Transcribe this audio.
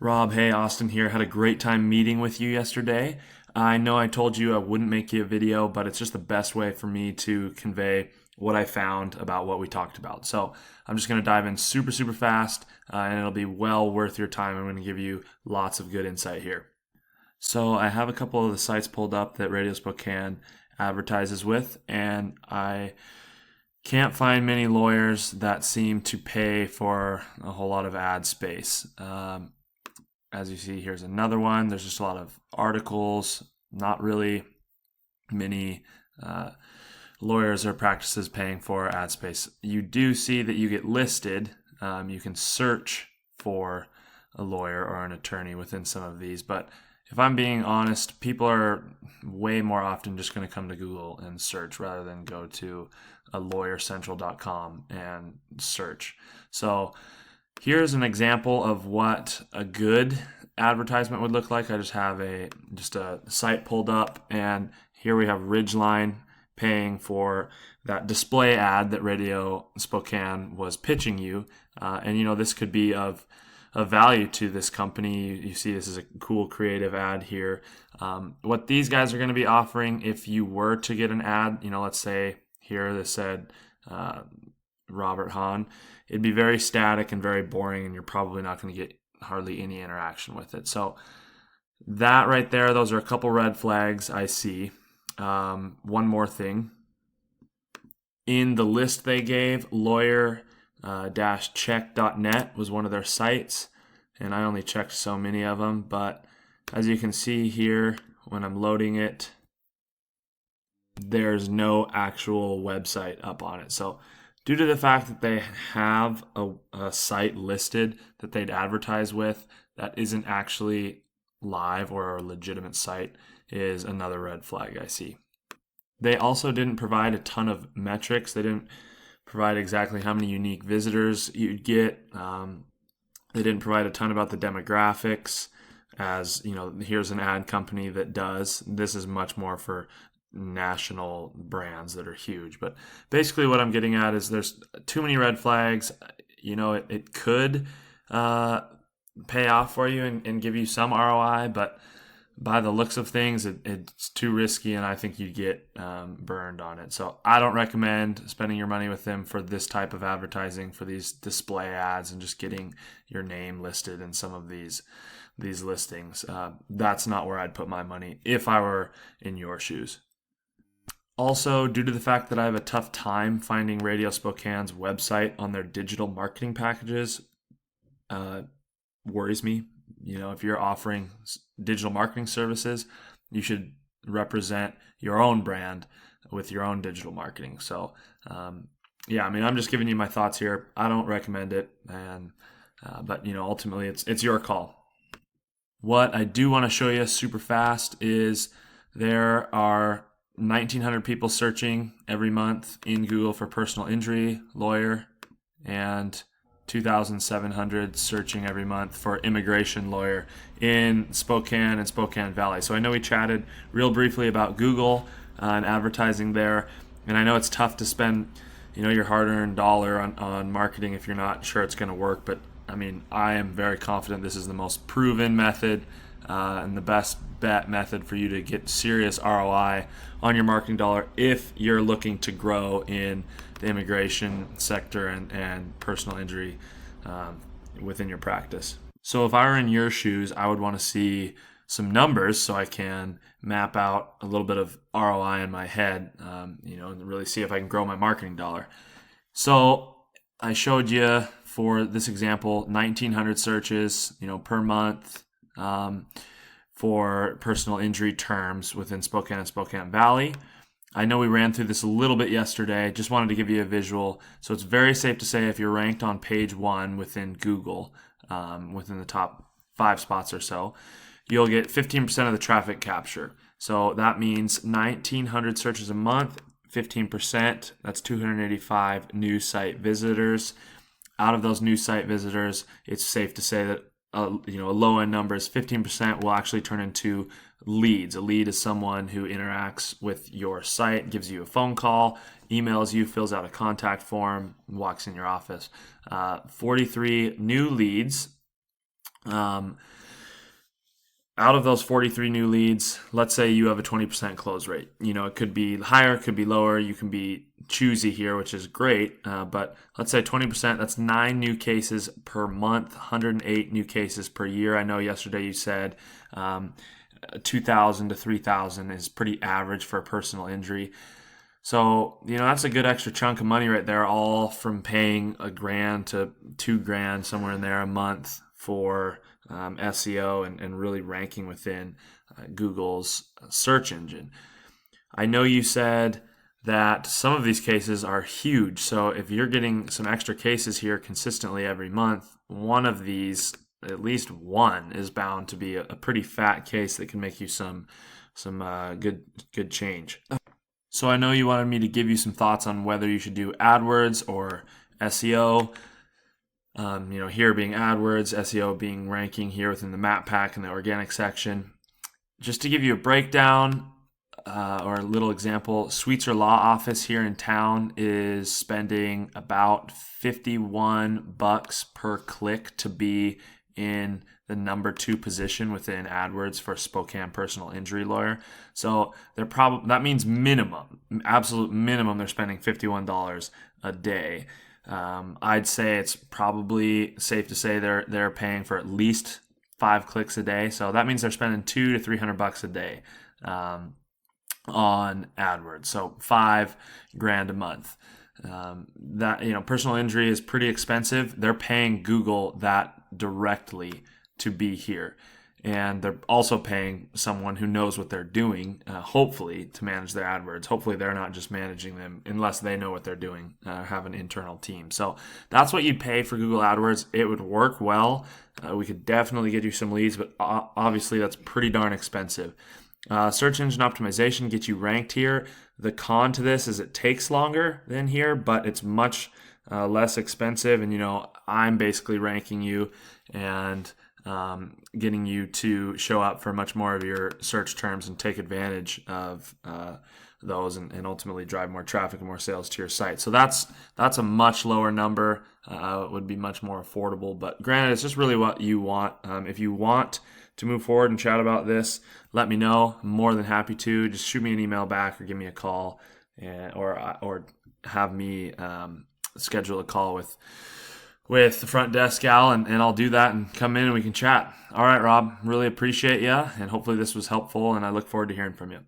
Rob, hey, Austin here. Had a great time meeting with you yesterday. I know I told you I wouldn't make you a video, but it's just the best way for me to convey what I found about what we talked about. So I'm just going to dive in super fast, and it'll be well worth your time. I'm going to give you lots of good insight here. So I have a couple of the sites pulled up that Radio Spokane advertises with, and I can't find many lawyers that seem to pay for a whole lot of ad space. As you see, here's another one. There's just a lot of articles, not really many lawyers or practices paying for ad space. You do see that you get listed. You can search for a lawyer or an attorney within some of these, but if I'm being honest, people are way more often just going to come to Google and search rather than go to a lawyercentral.com and search. So here's an example of what a good advertisement would look like. I just have a site pulled up, and here we have Ridgeline paying for that display ad that Radio Spokane was pitching you. And this could be of value to this company. You see this is a cool creative ad here. What these guys are going to be offering if you were to get an ad, let's say here this said Robert Hahn, it'd be very static and very boring, and you're probably not going to get hardly any interaction with it. So that right there, those are a couple red flags I see. One more thing. In the list they gave, lawyer-check.net was one of their sites, and I only checked so many of them, but as you can see here, when I'm loading it, there's no actual website up on it. So due to the fact that they have a site listed that they'd advertise with that isn't actually live or a legitimate site is another red flag I see. They also didn't provide a ton of metrics. They didn't provide exactly how many unique visitors you'd get. They didn't provide a ton about the demographics. As here's an ad company that does. This is much more for national brands that are huge. But basically what I'm getting at is there's too many red flags. It could pay off for you and give you some ROI, but by the looks of things, it's too risky, and I think you get burned on it. So I don't recommend spending your money with them for this type of advertising, for these display ads and just getting your name listed in some of these listings. That's not where I'd put my money if I were in your shoes. Also, due to the fact that I have a tough time finding Radio Spokane's website on their digital marketing packages, worries me. If you're offering digital marketing services, you should represent your own brand with your own digital marketing. So, I'm just giving you my thoughts here. I don't recommend it, but ultimately it's your call. What I do want to show you super fast is there are 1,900 people searching every month in Google for personal injury lawyer, and 2,700 searching every month for immigration lawyer in Spokane and Spokane Valley. So I know we chatted real briefly about Google and advertising there, and I know it's tough to spend your hard-earned dollar on marketing if you're not sure it's going to work, but I am very confident this is the most proven method and the best bet method for you to get serious ROI on your marketing dollar if you're looking to grow in the immigration sector and personal injury within your practice. So if I were in your shoes, I would want to see some numbers so I can map out a little bit of ROI in my head, and really see if I can grow my marketing dollar. So I showed you for this example 1,900 searches, per month for personal injury terms within Spokane and Spokane Valley. I know we ran through this a little bit yesterday. Just wanted to give you a visual. So it's very safe to say if you're ranked on page 1 within Google, within the top 5 spots or so, you'll get 15% of the traffic capture. So that means 1,900 searches a month, 15%. That's 285 new site visitors. Out of those new site visitors, it's safe to say that a low-end number is 15% will actually turn into leads. A lead is someone who interacts with your site, gives you a phone call, emails you, fills out a contact form, walks in your office. 43 new leads Um, Out of those 43 new leads, let's say you have a 20% close rate. It could be higher, it could be lower. You can be choosy here, which is great. But let's say 20%, that's 9 new cases per month, 108 new cases per year. I know yesterday you said 2,000 to 3,000 is pretty average for a personal injury. So, that's a good extra chunk of money right there, all from paying $1,000 to $2,000, somewhere in there a month for SEO and really ranking within Google's search engine. I know you said that some of these cases are huge. So if you're getting some extra cases here consistently every month, one of these, at least one, is bound to be a pretty fat case that can make you some good change. So I know you wanted me to give you some thoughts on whether you should do AdWords or SEO. Here being AdWords, SEO being ranking here within the map pack and the organic section. Just to give you a breakdown or a little example, Sweetser Law Office here in town is spending about $51 per click to be in the number 2 position within AdWords for Spokane personal injury lawyer. So that means absolute minimum, they're spending $51 a day. I'd say it's probably safe to say they're paying for at least 5 clicks a day. So that means they're spending $200 to $300 a day on AdWords. So $5,000 a month. Personal injury is pretty expensive. They're paying Google that directly to be here. And they're also paying someone who knows what they're doing, hopefully, to manage their AdWords. Hopefully, they're not just managing them unless they know what they're doing, have an internal team. So that's what you'd pay for Google AdWords. It would work well. We could definitely get you some leads, but obviously, that's pretty darn expensive. Search engine optimization gets you ranked here. The con to this is it takes longer than here, but it's much less expensive. And, I'm basically ranking you and getting you to show up for much more of your search terms and take advantage of those and ultimately drive more traffic and more sales to your site. So that's a much lower number. It would be much more affordable. But granted, it's just really what you want. If you want to move forward and chat about this, let me know. I'm more than happy to. Just shoot me an email back or give me a call or have me schedule a call with the front desk gal, and I'll do that and come in and we can chat. All right, Rob, really appreciate you, and hopefully this was helpful, and I look forward to hearing from you.